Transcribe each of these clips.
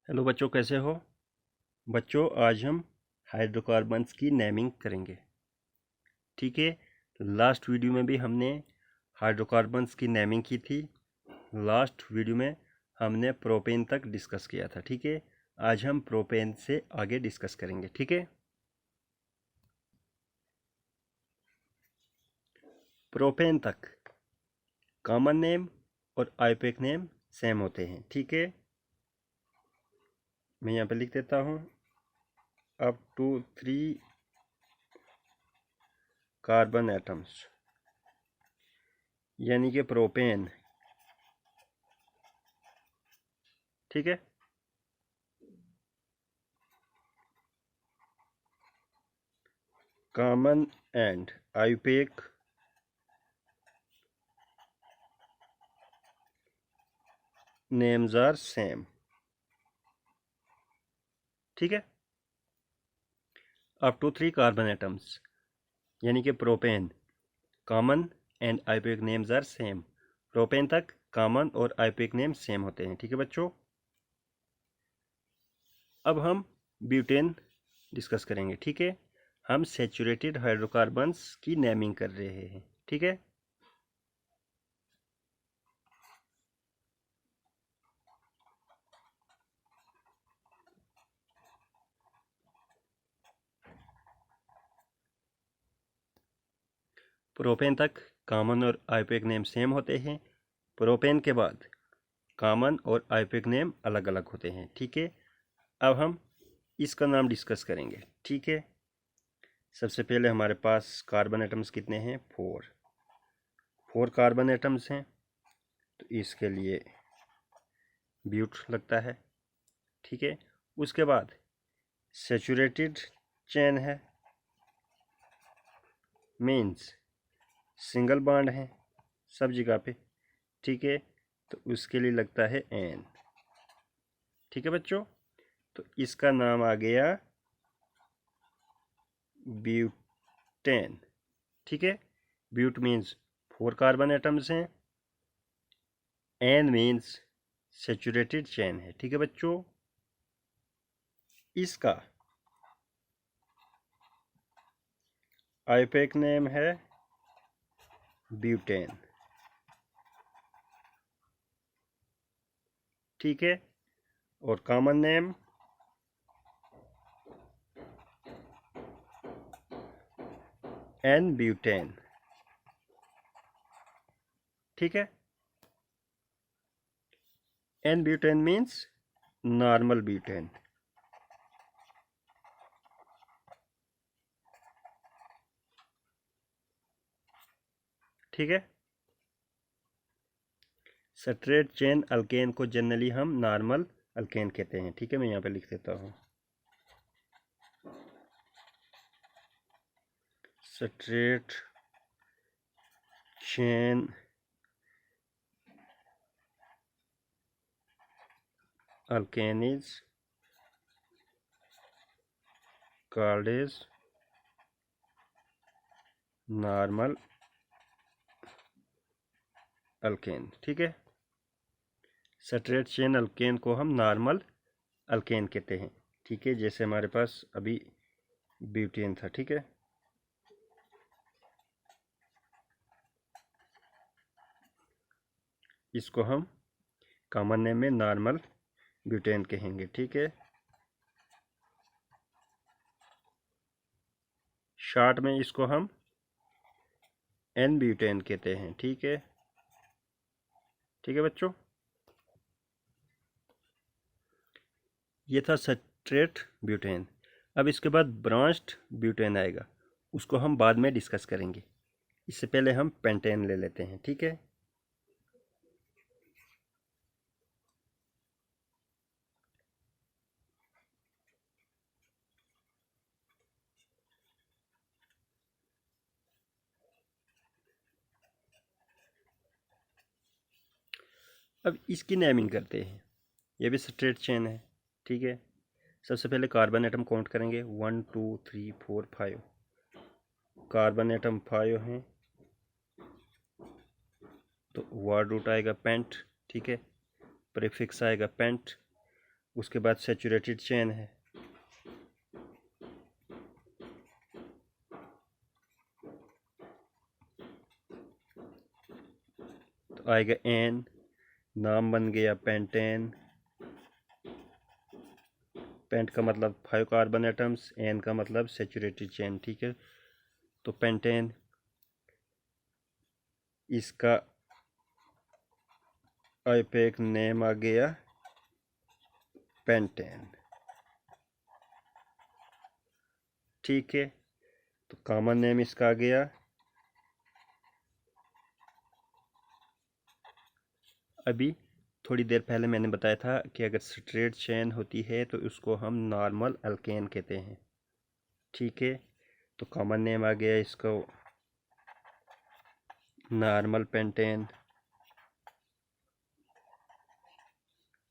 Hello बच्चों, कैसे हो बच्चों। आज हम हाइड्रोकार्बन्स की नेमिंग करेंगे। ठीक है, लास्ट वीडियो में भी हमने हाइड्रोकार्बन्स की नेमिंग की थी। लास्ट वीडियो में हमने प्रोपेन तक डिस्कस किया था। ठीक है, आज हम प्रोपेन से आगे डिस्कस करेंगे। ठीक है, प्रोपेन तक कॉमन नेम और आईयूपैक नेम सेम होते हैं। ठीक है, मैं यहाँ पे लिख देता हूँ अप टू 3 कार्बन एटम्स, यानी कि प्रोपेन। ठीक है, common and IUPAC names are same. ठीक है, अप टू 3 कार्बन एटम्स यानी कि propane, common and IUPAC names are same. Propane तक कॉमन और आईयूपैक नेम सेम होते हैं। ठीक है बच्चों, अब हम ब्यूटेन डिस्कस करेंगे। ठीक है, हम सैचुरेटेड हाइड्रोकार्बन्स की नेमिंग कर रहे हैं। ठीक है, प्रोपेन तक कॉमन और आईयूपैक नेम सेम होते हैं। प्रोपेन के बाद कॉमन और आईयूपैक नेम अलग अलग होते हैं। ठीक है, अब हम इसका नाम डिस्कस करेंगे। ठीक है, सबसे पहले हमारे पास कार्बन एटम्स कितने हैं? 4 कार्बन एटम्स हैं, तो इसके लिए ब्यूट लगता है। ठीक है, उसके बाद सैचुरेटेड चेन है, मीन्स सिंगल बॉन्ड है सब जगह पे। ठीक है, तो उसके लिए लगता है एन। ठीक है बच्चों, तो इसका नाम आ गया ब्यूटेन। ठीक है, ब्यूट मीन्स 4 कार्बन एटम्स हैं, एन मीन्स सैचुरेटेड चेन है। ठीक है बच्चों, इसका आईयूपैक नेम है ब्यूटेन। ठीक है, और कॉमन नेम एन ब्यूटेन। ठीक है, N butane means normal butane. ठीक है, स्ट्रेट चेन अल्केन को जनरली हम नॉर्मल अल्केन कहते हैं। ठीक है, मैं यहाँ पे लिख देता हूँ straight chain alkane is called as normal alkane. ठीक है, स्ट्रेट चेन अल्केन को हम नॉर्मल अल्केन कहते हैं। ठीक है, जैसे हमारे पास अभी ब्यूटेन था। ठीक है, इसको हम कॉमन नेम में नॉर्मल ब्यूटेन कहेंगे। ठीक है, शॉर्ट में इसको हम एन ब्यूटेन कहते हैं। ठीक है, ठीक है बच्चों, ये था स्ट्रेट ब्यूटेन। अब इसके बाद ब्रांच्ड ब्यूटेन आएगा, उसको हम बाद में डिस्कस करेंगे। इससे पहले हम पेंटेन ले लेते हैं। ठीक है, अब इसकी नेमिंग करते हैं। ये भी स्ट्रेट चेन है। ठीक है, सबसे पहले कार्बन एटम काउंट करेंगे। 1 2 3 4 5 कार्बन एटम 5 हैं, तो वर्ड रूट आएगा पेंट। ठीक है, प्रीफिक्स आएगा पेंट, उसके बाद सैचुरेटेड चेन है, तो आएगा एन, नाम बन गया पेंटेन। पेंट का मतलब 5 कार्बन एटम्स, एन का मतलब सैचुरेटेड चेन, ठीक है। तो पेंटेन, इसका आईपैक नेम आ गया पेंटेन, ठीक है। तो कॉमन नेम इसका आ गया, अभी थोड़ी देर पहले मैंने बताया था कि अगर स्ट्रेट चेन होती है तो उसको हम नॉर्मल अल्केन कहते हैं, ठीक है। तो कॉमन नेम आ गया इसको नॉर्मल पेंटेन,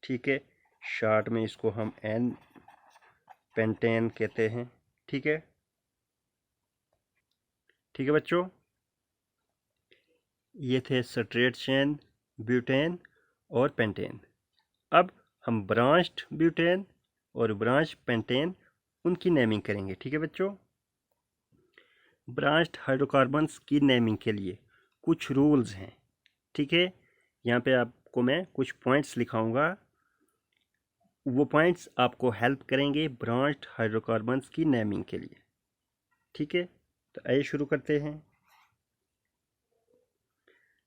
ठीक है। शॉर्ट में इसको हम एन पेंटेन कहते हैं, ठीक है। ठीक है बच्चों, ये थे स्ट्रेट चेन, ब्यूटेन और पेंटेन। अब हम ब्रांच्ड ब्यूटेन और ब्रांच पेंटेन उनकी नेमिंग करेंगे, ठीक है बच्चों। ब्रांच्ड हाइड्रोकार्बन्स की नेमिंग के लिए कुछ रूल्स हैं, ठीक है। यहाँ पे आपको मैं कुछ पॉइंट्स लिखाऊंगा, वो पॉइंट्स आपको हेल्प करेंगे ब्रांच्ड हाइड्रोकार्बन्स की नेमिंग के लिए, ठीक है। तो आइए शुरू करते हैं।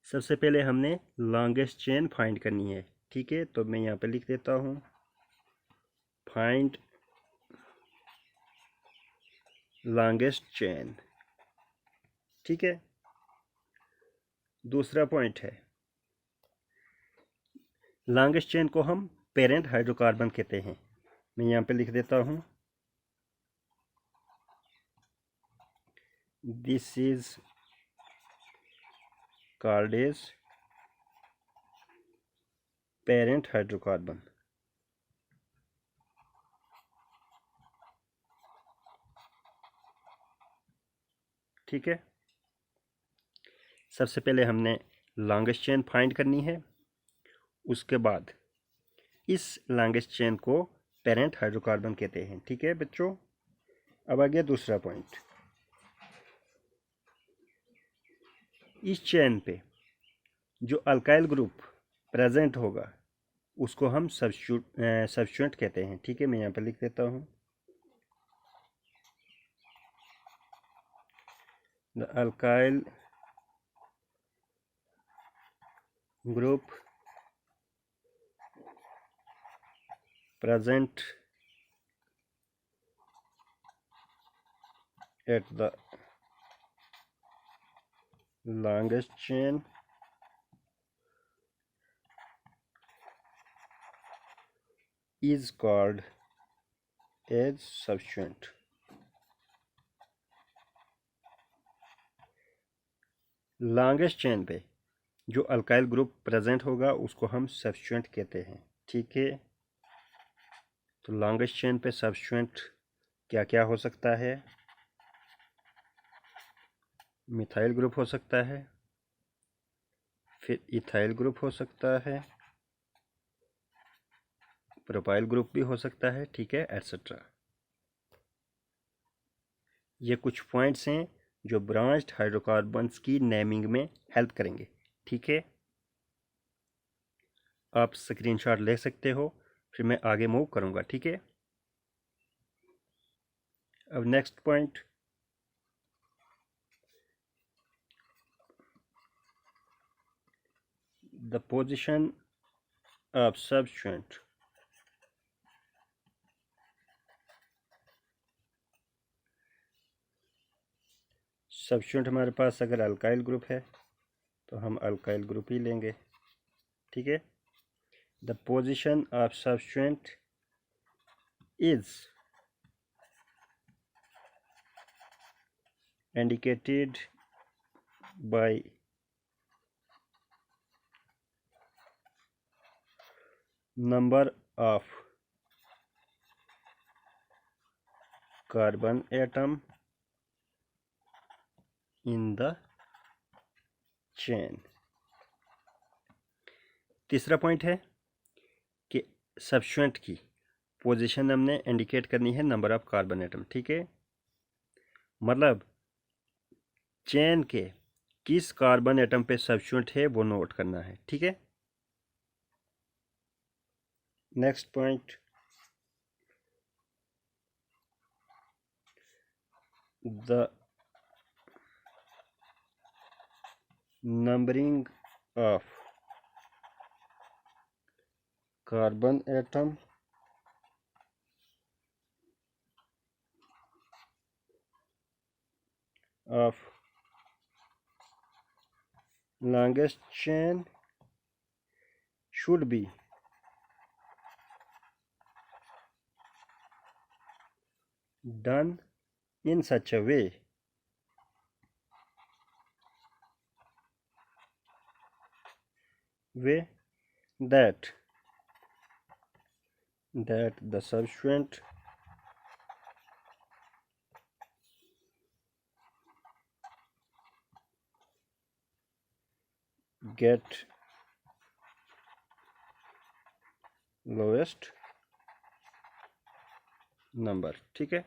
सबसे पहले हमने लॉन्गेस्ट चेन फाइंड करनी है, ठीक है। तो मैं यहाँ पे लिख देता हूँ फाइंड लॉन्गेस्ट चेन, ठीक है। दूसरा पॉइंट है, लॉन्गेस्ट चेन को हम पेरेंट हाइड्रोकार्बन कहते हैं। मैं यहाँ पे लिख देता हूँ this is called as parent hydrocarbon, ठीक है। सबसे पहले हमने लॉन्गेस्ट चेन फाइंड करनी है, उसके बाद इस लॉन्गेस्ट चेन को पेरेंट हाइड्रोकार्बन कहते हैं, ठीक है बच्चों। अब आ गया दूसरा पॉइंट, इस चेन पे जो अल्काइल ग्रुप प्रेजेंट होगा उसको हम सब्स्टिट्यूएंट कहते हैं, ठीक है। मैं यहाँ पर लिख देता हूँ the alkyl group present at the longest chain is called as substituent। Longest chain पे जो अल्काइल ग्रुप प्रेजेंट होगा उसको हम सब्स्टिट्यूएंट कहते हैं, ठीक है। तो लॉन्गेस्ट चेन पे सब्स्टिट्यूएंट क्या क्या हो सकता है, मिथाइल ग्रुप हो सकता है, फिर इथाइल ग्रुप हो सकता है, प्रोपाइल ग्रुप भी हो सकता है, ठीक है, एटसेट्रा। ये कुछ पॉइंट्स हैं जो ब्रांच्ड हाइड्रोकार्बन्स की नेमिंग में हेल्प करेंगे, ठीक है। आप स्क्रीनशॉट ले सकते हो, फिर मैं आगे मूव करूंगा, ठीक है। अब next point, the position of substituent. Substituent हमारे पास अगर अल्काइल ग्रुप है तो हम अल्काइल ग्रुप ही लेंगे, ठीक है। The position of substituent is indicated by number of carbon atom in the chain. तीसरा पॉइंट है कि सब्स्टिट्यूएंट की पोजीशन हमने इंडिकेट करनी है नंबर ऑफ कार्बन एटम, ठीक है। मतलब चेन के किस कार्बन एटम पे सब्स्टिट्यूएंट है वो नोट करना है, ठीक है। Next point, the numbering of carbon atom of longest chain should be done in such a way that the substituent get lowest number, ठीक है।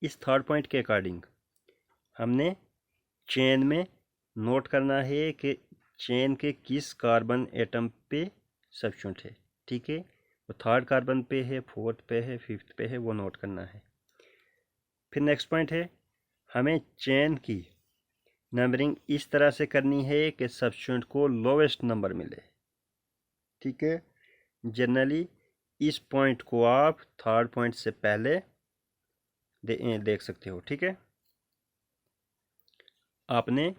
इस थर्ड पॉइंट के अकॉर्डिंग हमने चेन में नोट करना है कि चेन के किस कार्बन एटम पे सब्स्टिट्यूएंट है, ठीक है। वो थर्ड कार्बन पे है, फोर्थ पे है, फिफ्थ पे है, वो नोट करना है। फिर नेक्स्ट पॉइंट है, हमें चेन की नंबरिंग इस तरह से करनी है कि सब्स्टिट्यूएंट को लोवेस्ट नंबर मिले, ठीक है। जनरली इस पॉइंट को आप थर्ड पॉइंट से पहले देख सकते हो, ठीक है। आपने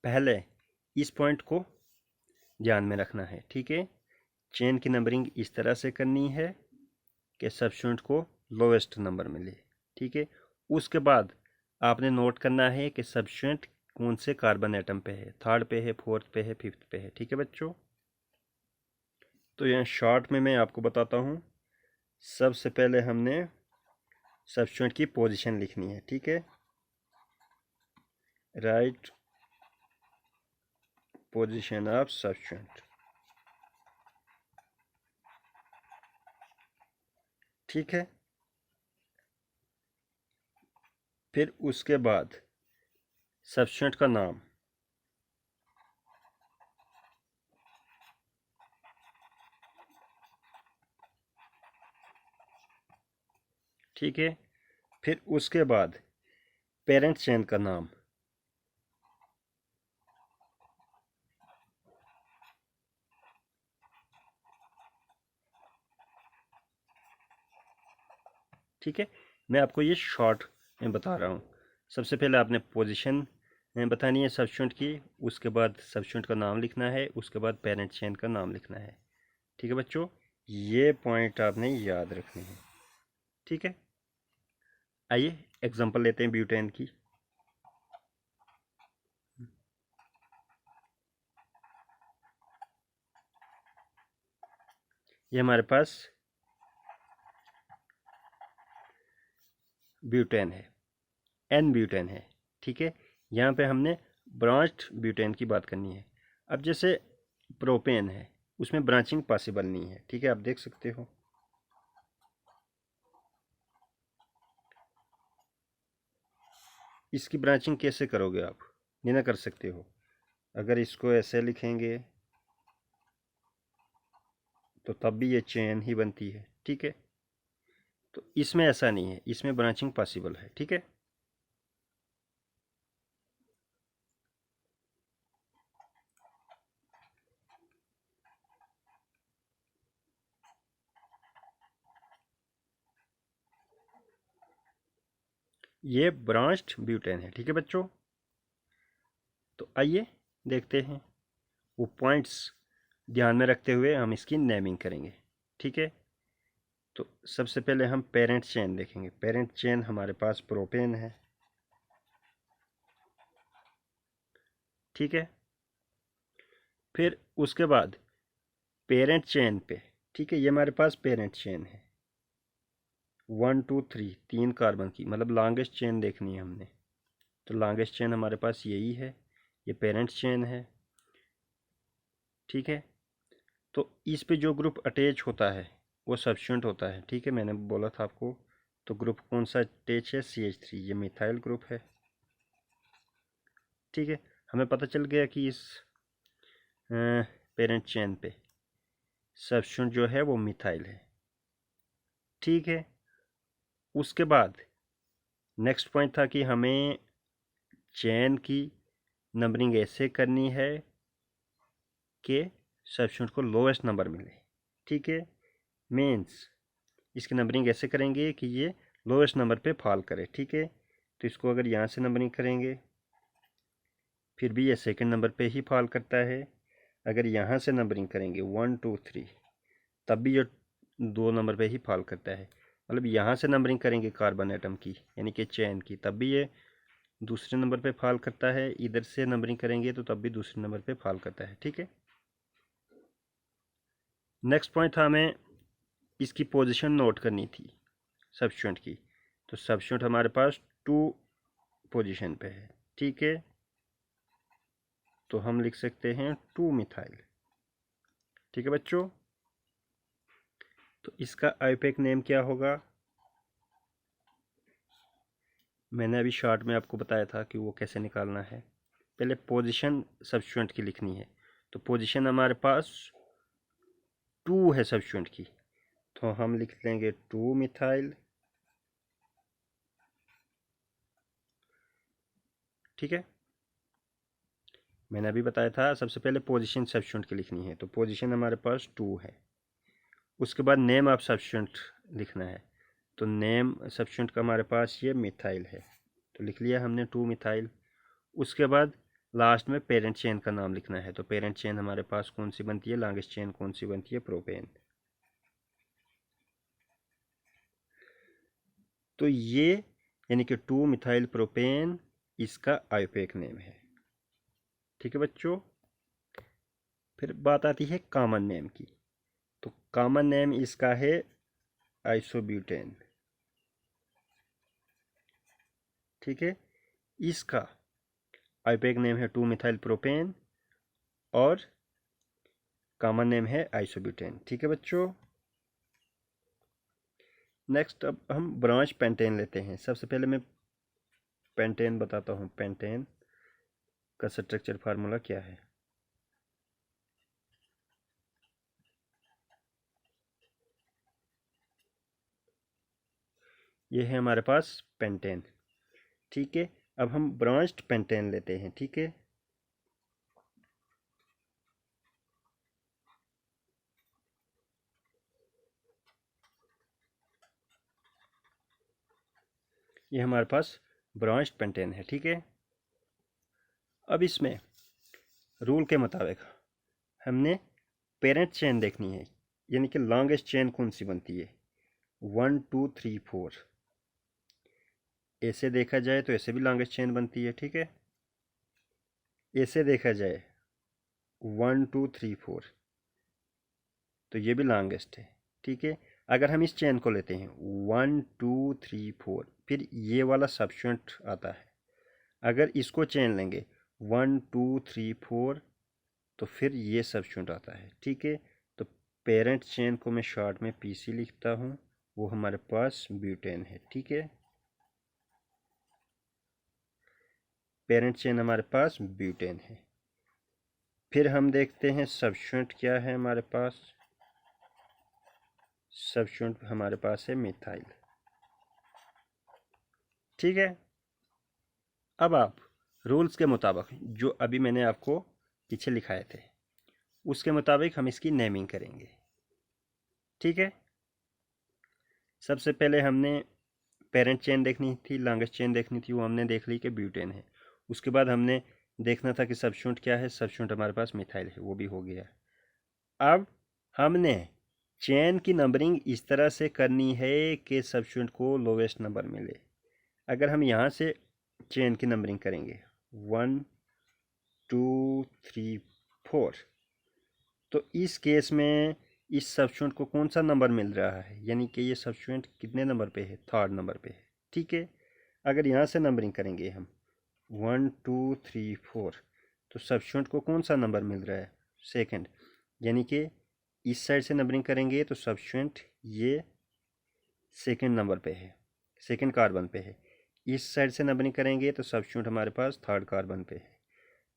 पहले इस पॉइंट को ध्यान में रखना है, ठीक है। चेन की नंबरिंग इस तरह से करनी है कि सब्स्टिट्यूएंट को लोवेस्ट नंबर मिले, ठीक है। उसके बाद आपने नोट करना है कि सब्स्टिट्यूएंट कौन से कार्बन एटम पे है, थर्ड पे है, फोर्थ पे है, फिफ्थ पे है, ठीक है बच्चों। तो यहाँ शॉर्ट में मैं आपको बताता हूँ। सबसे पहले हमने सब्स्टिट्यूएंट की पोजीशन लिखनी है, ठीक है। राइट पोजीशन ऑफ सब्स्टिट्यूएंट, ठीक है। फिर उसके बाद सब्स्टिट्यूएंट का नाम, ठीक है। फिर उसके बाद पेरेंट चेन का नाम, ठीक है। मैं आपको ये शॉर्ट में बता रहा हूँ। सबसे पहले आपने पोजीशन बतानी है सब्स्टिट्यूएंट की, उसके बाद सब्स्टिट्यूएंट का नाम लिखना है, उसके बाद पेरेंट चेन का नाम लिखना है, ठीक है बच्चों। ये पॉइंट आपने याद रखने हैं, ठीक है। आइए एग्जांपल लेते हैं ब्यूटेन की। ये हमारे पास ब्यूटेन है, एन ब्यूटेन है, ठीक है। यहाँ पे हमने ब्रांच्ड ब्यूटेन की बात करनी है। अब जैसे प्रोपेन है, उसमें ब्रांचिंग पॉसिबल नहीं है, ठीक है। आप देख सकते हो, इसकी ब्रांचिंग कैसे करोगे आप, ये ना कर सकते हो। अगर इसको ऐसे लिखेंगे तो तब भी ये चेन ही बनती है, ठीक है। तो इसमें ऐसा नहीं है, इसमें ब्रांचिंग पॉसिबल है, ठीक है। ये ब्रांच्ड ब्यूटेन है, ठीक है बच्चों। तो आइए देखते हैं, वो पॉइंट्स ध्यान में रखते हुए हम इसकी नेमिंग करेंगे, ठीक है। तो सबसे पहले हम पेरेंट चेन देखेंगे। पेरेंट चेन हमारे पास प्रोपेन है, ठीक है। फिर उसके बाद पेरेंट चेन पे, ठीक है, ये हमारे पास पेरेंट चेन है 1 2 3, 3 कार्बन की, मतलब लॉन्गेस्ट चेन देखनी है हमने। तो लॉन्गेस्ट चेन हमारे पास यही है, ये पेरेंट चेन है, ठीक है। तो इस पे जो ग्रुप अटैच होता है वो सब्स्टिट्यूएंट होता है, ठीक है, मैंने बोला था आपको। तो ग्रुप कौन सा अटैच है, CH3, ये मिथाइल ग्रुप है, ठीक है। हमें पता चल गया कि इस पेरेंट चेन पे सब्स्टिट्यूएंट जो है वो मिथाइल है, ठीक है। उसके बाद नेक्स्ट पॉइंट था कि हमें चेन की नंबरिंग ऐसे करनी है कि सब्स्टिट्यूएंट को लोएस्ट नंबर मिले, ठीक है। मीन्स इसकी नंबरिंग ऐसे करेंगे कि ये लोएस्ट नंबर पे फॉल करे, ठीक है। तो इसको अगर यहाँ से नंबरिंग करेंगे फिर भी ये सेकंड नंबर पे ही फॉल करता है। अगर यहाँ से नंबरिंग करेंगे 1 2 3 तब भी ये 2 नंबर पे ही फॉल करता है। मतलब यहाँ से नंबरिंग करेंगे कार्बन एटम की यानी कि चेन की, तब भी ये दूसरे नंबर पे फॉल करता है। इधर से नंबरिंग करेंगे तो तब भी दूसरे नंबर पे फॉल करता है, ठीक है। नेक्स्ट पॉइंट था हमें इसकी पोजीशन नोट करनी थी सब्स्टिट्यूएंट की। तो सब्स्टिट्यूएंट हमारे पास 2 पोजीशन पे है, ठीक है। तो हम लिख सकते हैं 2 मिथाइल, ठीक है बच्चों। तो इसका आईयूपैक नेम क्या होगा, मैंने अभी शॉर्ट में आपको बताया था कि वो कैसे निकालना है। पहले पोजीशन सब्स्टिट्यूएंट की लिखनी है। तो पोजीशन हमारे पास 2 है सब्स्टिट्यूएंट की, तो हम लिख लेंगे 2 मिथाइल, ठीक है। मैंने अभी बताया था सबसे पहले पोजीशन सब्स्टिट्यूएंट की लिखनी है। तो पोजीशन हमारे पास 2 है। उसके बाद नेम ऑफ सब्स्टिट्यूएंट लिखना है। तो नेम सब्स्टिट्यूएंट का हमारे पास ये मिथाइल है, तो लिख लिया हमने 2 मिथाइल। उसके बाद लास्ट में पेरेंट चेन का नाम लिखना है। तो पेरेंट चेन हमारे पास कौन सी बनती है, लॉन्गेस्ट चेन कौन सी बनती है, प्रोपेन। तो ये यानी कि 2 मिथाइल प्रोपेन इसका आईयूपैक नेम है, ठीक है बच्चों। फिर बात आती है कॉमन नेम की। तो कॉमन नेम इसका है आइसोब्यूटेन, ठीक है। इसका आईयूपैक नेम है 2 मिथाइल प्रोपेन और कॉमन नेम है आइसोब्यूटेन, ठीक है बच्चों। नेक्स्ट अब हम ब्रांच पेंटेन लेते हैं। सबसे पहले मैं पेंटेन बताता हूँ, पेंटेन का स्ट्रक्चर फार्मूला क्या है। ये है हमारे पास पेंटेन, ठीक है। अब हम ब्रांच्ड पेंटेन लेते हैं, ठीक है। ये हमारे पास ब्रांच्ड पेंटेन है, ठीक है। अब इसमें रूल के मुताबिक हमने पेरेंट चेन देखनी है, यानी कि लॉन्गेस्ट चेन कौन सी बनती है, 1 2 3 4। ऐसे देखा जाए तो ऐसे भी लॉन्गेस्ट चेन बनती है, ठीक है। ऐसे देखा जाए 1 2 3 4 तो ये भी लॉन्गेस्ट है, ठीक है। अगर हम इस चेन को लेते हैं 1 2 3 4 फिर ये वाला सब्स्टिट्यूएंट आता है। अगर इसको चेन लेंगे 1 2 3 4 तो फिर ये सब्स्टिट्यूएंट आता है, ठीक है। तो पेरेंट चेन को मैं शॉर्ट में PC लिखता हूँ, वो हमारे पास ब्यूटेन है, ठीक है। पेरेंट चेन हमारे पास ब्यूटेन है। फिर हम देखते हैं सब्स्टिट्यूएंट क्या है हमारे पास। सब्स्टिट्यूएंट हमारे पास है मिथाइल, ठीक है। अब आप रूल्स के मुताबिक जो अभी मैंने आपको पीछे लिखाए थे उसके मुताबिक हम इसकी नेमिंग करेंगे, ठीक है। सबसे पहले हमने पेरेंट चेन देखनी थी, लॉन्गेस्ट चेन देखनी थी, वो हमने देख ली कि ब्यूटेन है। उसके बाद हमने देखना था कि सब्स्टिट्यूएंट क्या है, सब्स्टिट्यूएंट हमारे पास मिथाइल है, वो भी हो गया। अब हमने चेन की नंबरिंग इस तरह से करनी है कि सब्स्टिट्यूएंट को लोवेस्ट नंबर मिले। अगर हम यहाँ से चेन की नंबरिंग करेंगे 1 2 3 4 तो इस केस में इस सब्स्टिट्यूएंट को कौन सा नंबर मिल रहा है, यानी कि ये सब्स्टिट्यूएंट कितने नंबर पे है, 3rd नंबर पे है, ठीक है। अगर यहाँ से नंबरिंग करेंगे हम 1 2 3 4 तो सब्स्टिट्यूएंट को कौन सा नंबर मिल रहा है, 2nd। यानी कि इस साइड से नंबरिंग करेंगे तो सब्स्टिट्यूएंट ये सेकंड नंबर पे है, सेकंड कार्बन पे है। इस साइड से नंबरिंग करेंगे तो सब्स्टिट्यूट हमारे पास थर्ड कार्बन पे है।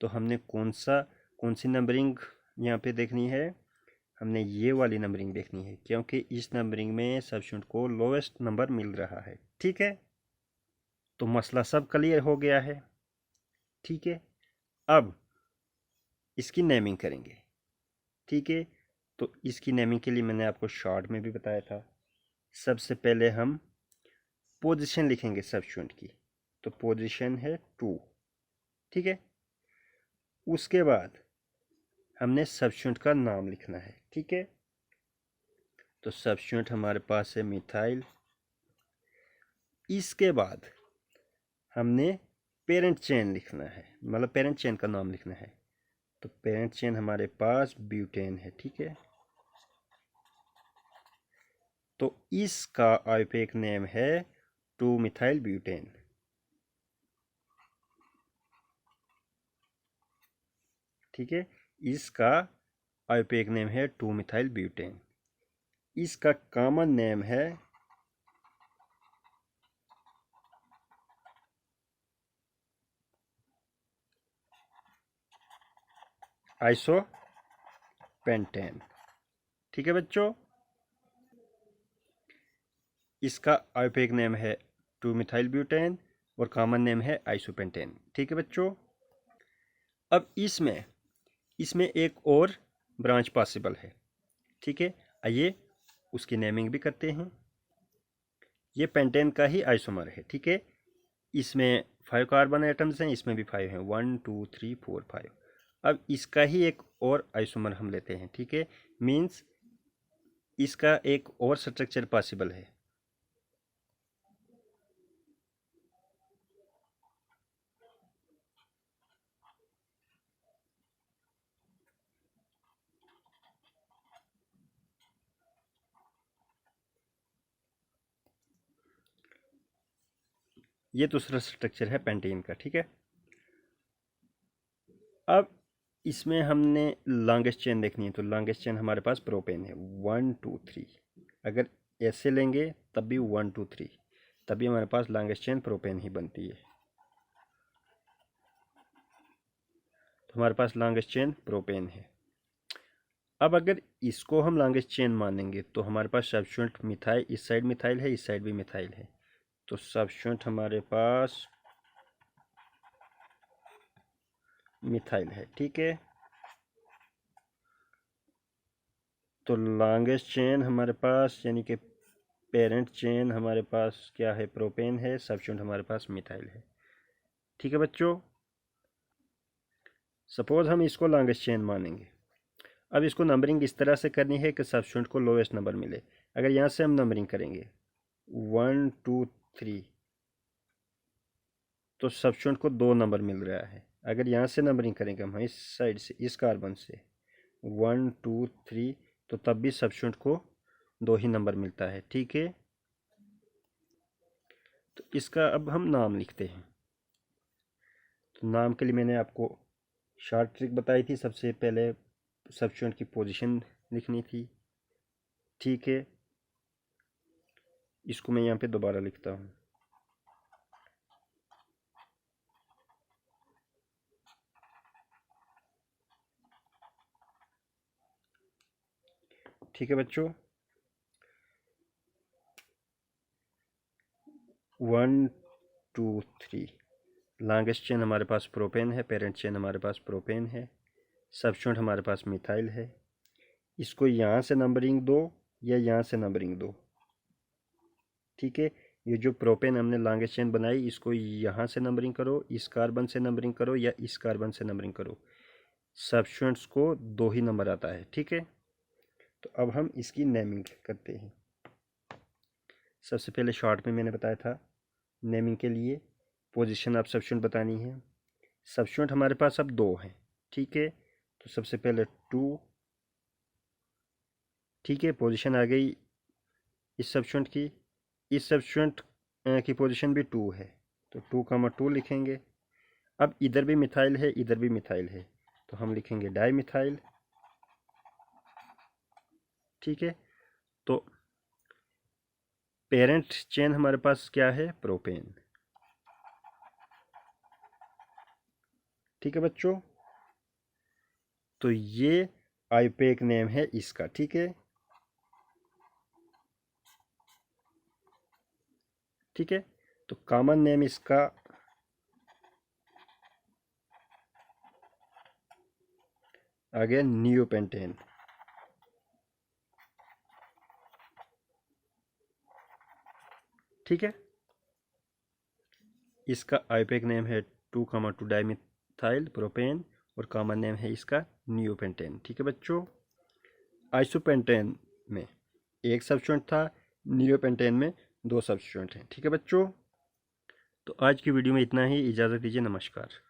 तो हमने कौन सी नंबरिंग यहाँ पे देखनी है, हमने ये वाली नंबरिंग देखनी है, क्योंकि इस नंबरिंग में सब्स्टिट्यूट को लोवेस्ट नंबर मिल रहा है। ठीक है, तो मसला सब क्लियर हो गया है। ठीक है, अब इसकी नेमिंग करेंगे। ठीक है, तो इसकी नेमिंग के लिए मैंने आपको शॉर्ट में भी बताया था। सबसे पहले हम पोजीशन लिखेंगे सब्स्टिट्यूट की, तो पोजीशन है 2। ठीक है, उसके बाद हमने सब्स्टिट्यूट का नाम लिखना है। ठीक है, तो सब्स्टिट्यूट हमारे पास है मिथाइल। इसके बाद हमने पेरेंट चेन लिखना है, मतलब पेरेंट चेन का नाम लिखना है। तो पेरेंट चेन हमारे पास ब्यूटेन है। ठीक है, तो इसका आईयूपीएक नेम है 2 मिथाइल ब्यूटेन। ठीक है, इसका आईयूपीएक नेम है 2 मिथाइल ब्यूटेन। इसका कॉमन नेम है आइसोपेंटेन। ठीक है बच्चों, इसका आईयूपीएक नेम है 2 मिथाइल ब्यूटेन और कॉमन नेम है आइसोपेंटेन। ठीक है बच्चों, अब इसमें एक और ब्रांच पॉसिबल है। ठीक है, आइए उसकी नेमिंग भी करते हैं। ये पेंटेन का ही आइसोमर है। ठीक है, इसमें 5 कार्बन एटम्स हैं, इसमें भी 5 हैं, 1 2 3 4 5। अब इसका ही एक और आइसोमर हम लेते हैं। ठीक है, मीन्स इसका एक और स्ट्रक्चर पॉसिबल है। ये दूसरा स्ट्रक्चर है पेंटेन का। ठीक है, अब इसमें हमने लॉन्गेस्ट चेन देखनी है, तो लॉन्गेस्ट चेन हमारे पास प्रोपेन है 1 2 3। अगर ऐसे लेंगे तब भी 1 2 3, तभी हमारे पास लॉन्गेस्ट चेन प्रोपेन ही बनती है। तो हमारे पास लॉन्गेस्ट चेन प्रोपेन है। अब अगर इसको हम लॉन्गेस्ट चेन मानेंगे तो हमारे पास सब्स्टिट्यूट मिथाइल, इस साइड मिथाइल है, इस साइड भी मिथाइल है। तो सब्स्टिट्यूट हमारे पास मिथाइल है। ठीक है, तो लॉन्गेस्ट चेन हमारे पास यानी कि पेरेंट चेन हमारे पास क्या है, प्रोपेन है। सब्स्टिट्यूट हमारे पास मिथाइल है। ठीक है बच्चों, सपोज हम इसको लॉन्गेस्ट चेन मानेंगे। अब इसको नंबरिंग इस तरह से करनी है कि सब्स्टिट्यूट को लोएस्ट नंबर मिले। अगर यहाँ से हम नंबरिंग करेंगे 1 2 3, तो सब्स्टिट्यूट को 2 नंबर मिल रहा है। अगर यहाँ से नंबरिंग करेंगे हम इस साइड से, इस कार्बन से 1 2 3, तो तब भी सब्स्टिट्यूट को 2 ही नंबर मिलता है। ठीक है, तो इसका अब हम नाम लिखते हैं। तो नाम के लिए मैंने आपको शॉर्ट ट्रिक बताई थी। सबसे पहले सब्स्टिट्यूट की पोजीशन लिखनी थी। ठीक है, इसको मैं यहाँ पे दोबारा लिखता हूँ। ठीक है बच्चों, 1 2 3, लॉन्गेस्ट चेन हमारे पास प्रोपेन है, पेरेंट चेन हमारे पास प्रोपेन है, सब्स्टिट्यूट हमारे पास मिथाइल है। इसको यहाँ से नंबरिंग दो या यहाँ से नंबरिंग दो। ठीक है, ये जो प्रोपेन हमने लॉन्गेस्ट चेन बनाई, इसको यहाँ से नंबरिंग करो, इस कार्बन से नंबरिंग करो या इस कार्बन से नंबरिंग करो, सब्स्टिट्यूट्स को 2 ही नंबर आता है। ठीक है, तो अब हम इसकी नेमिंग करते हैं। सबसे पहले शॉर्ट में मैंने बताया था नेमिंग के लिए पोजीशन आप सब्स्टिट्यूट बतानी है। सब्स्टिट्यूट हमारे पास अब 2 हैं। ठीक है, तो सबसे पहले 2। ठीक है, पोजीशन आ गई इस सब्स्टिट्यूट की, इस सब्स्टिट्यूट की पोजीशन भी 2 है, तो 2,2 लिखेंगे। अब इधर भी मिथाइल है, इधर भी मिथाइल है, तो हम लिखेंगे डाई मिथाइल। ठीक है, तो पेरेंट चेन हमारे पास क्या है, प्रोपेन। ठीक है बच्चों, तो ये आईयूपैक नेम है इसका। ठीक है, ठीक है, तो कॉमन नेम इसका आ गया नियोपेंटेन। ठीक है, इसका आईयूपैक नेम है 2,2 डाइमिथाइल प्रोपेन और कॉमन नेम है इसका नियोपेंटेन। ठीक है बच्चों, आइसोपेंटेन में एक सब्स्टिट्यूएंट था, नियोपेंटेन में 2 सब्स्टिट्यूएंट हैं। ठीक है बच्चों, तो आज की वीडियो में इतना ही। इजाज़त दीजिए, नमस्कार।